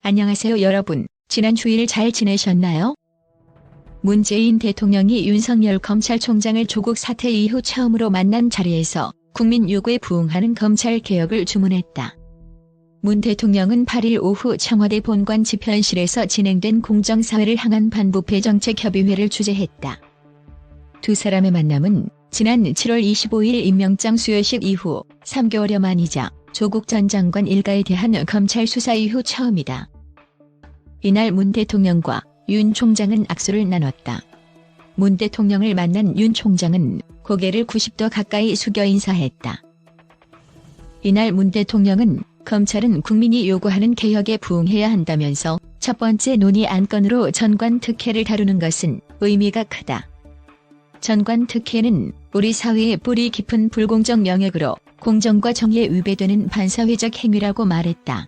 안녕하세요 여러분. 지난 주일 잘 지내셨나요? 문재인 대통령이 윤석열 검찰총장을 조국 사태 이후 처음으로 만난 자리에서 국민 요구에 부응하는 검찰개혁을 주문했다. 문 대통령은 8일 오후 청와대 본관 집현실에서 진행된 공정사회를 향한 반부패 정책협의회를 주재했다. 두 사람의 만남은 지난 7월 25일 임명장 수여식 이후 3개월여 만이자 조국 전 장관 일가에 대한 검찰 수사 이후 처음이다. 이날 문 대통령과 윤 총장은 악수를 나눴다. 문 대통령을 만난 윤 총장은 고개를 90도 가까이 숙여 인사했다. 이날 문 대통령은 검찰은 국민이 요구하는 개혁에 부응해야 한다면서 첫 번째 논의 안건으로 전관 특혜를 다루는 것은 의미가 크다. 전관 특혜는 우리 사회의 뿌리 깊은 불공정 영역으로 공정과 정의에 위배되는 반사회적 행위라고 말했다.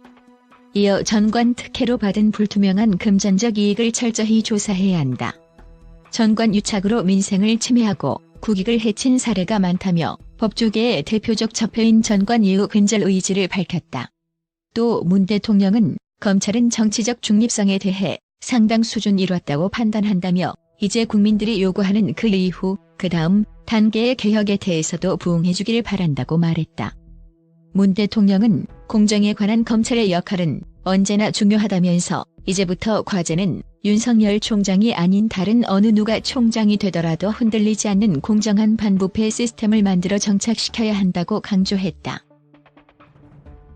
이어 전관 특혜로 받은 불투명한 금전적 이익을 철저히 조사해야 한다. 전관 유착으로 민생을 침해하고 국익을 해친 사례가 많다며 법조계의 대표적 척표인 전관 이후 근절 의지를 밝혔다. 또 문 대통령은 검찰은 정치적 중립성에 대해 상당 수준 이뤘다고 판단한다며 이제 국민들이 요구하는 그 이후 그 다음 단계의 개혁에 대해서도 부응해주길 바란다고 말했다. 문 대통령은 공정에 관한 검찰의 역할은 언제나 중요하다면서 이제부터 과제는 윤석열 총장이 아닌 다른 어느 누가 총장이 되더라도 흔들리지 않는 공정한 반부패 시스템을 만들어 정착시켜야 한다고 강조했다.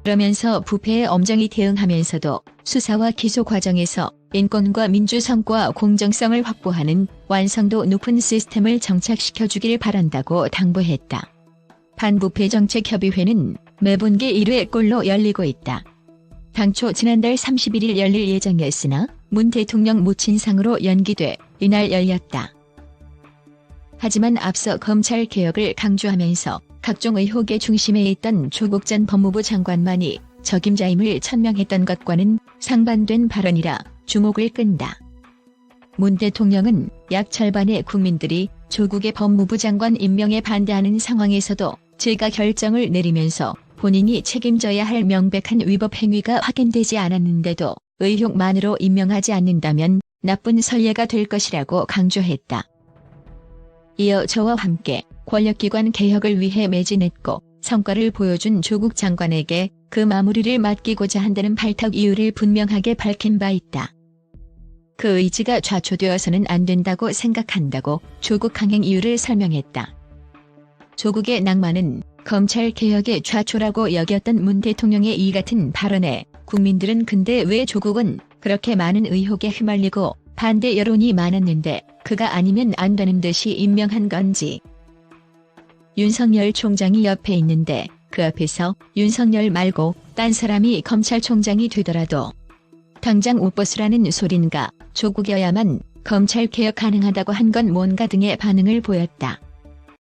그러면서 부패에 엄정히 대응하면서도 수사와 기소 과정에서 인권과 민주성과 공정성을 확보하는 완성도 높은 시스템을 정착시켜주길 바란다고 당부했다. 반부패 정책협의회는 매분기 1회 꼴로 열리고 있다. 당초 지난달 31일 열릴 예정이었으나 문 대통령 모친상으로 연기돼 이날 열렸다. 하지만 앞서 검찰개혁을 강조하면서 각종 의혹의 중심에 있던 조국 전 법무부 장관만이 적임자임을 천명했던 것과는 상반된 발언이라 주목을 끈다. 문 대통령은 약 절반의 국민들이 조국의 법무부 장관 임명에 반대하는 상황에서도 제가 결정을 내리면서 본인이 책임져야 할 명백한 위법 행위가 확인되지 않았는데도 의혹만으로 임명하지 않는다면 나쁜 선례가 될 것이라고 강조했다. 이어 저와 함께 권력기관 개혁을 위해 매진했고 성과를 보여준 조국 장관에게 그 마무리를 맡기고자 한다는 발탁 이유를 분명하게 밝힌 바 있다. 그 의지가 좌초되어서는 안 된다고 생각한다고 조국 강행 이유를 설명했다. 조국의 낭만은 검찰개혁의 좌초라고 여겼던 문 대통령의 이 같은 발언에 국민들은 근데 왜 조국은 그렇게 많은 의혹에 휘말리고 반대 여론이 많았는데 그가 아니면 안 되는 듯이 임명한 건지. 윤석열 총장이 옆에 있는데 그 앞에서 윤석열 말고 딴 사람이 검찰총장이 되더라도 당장 옷 벗으라는 소린가, 조국이어야만 검찰개혁 가능하다고 한 건 뭔가 등의 반응을 보였다.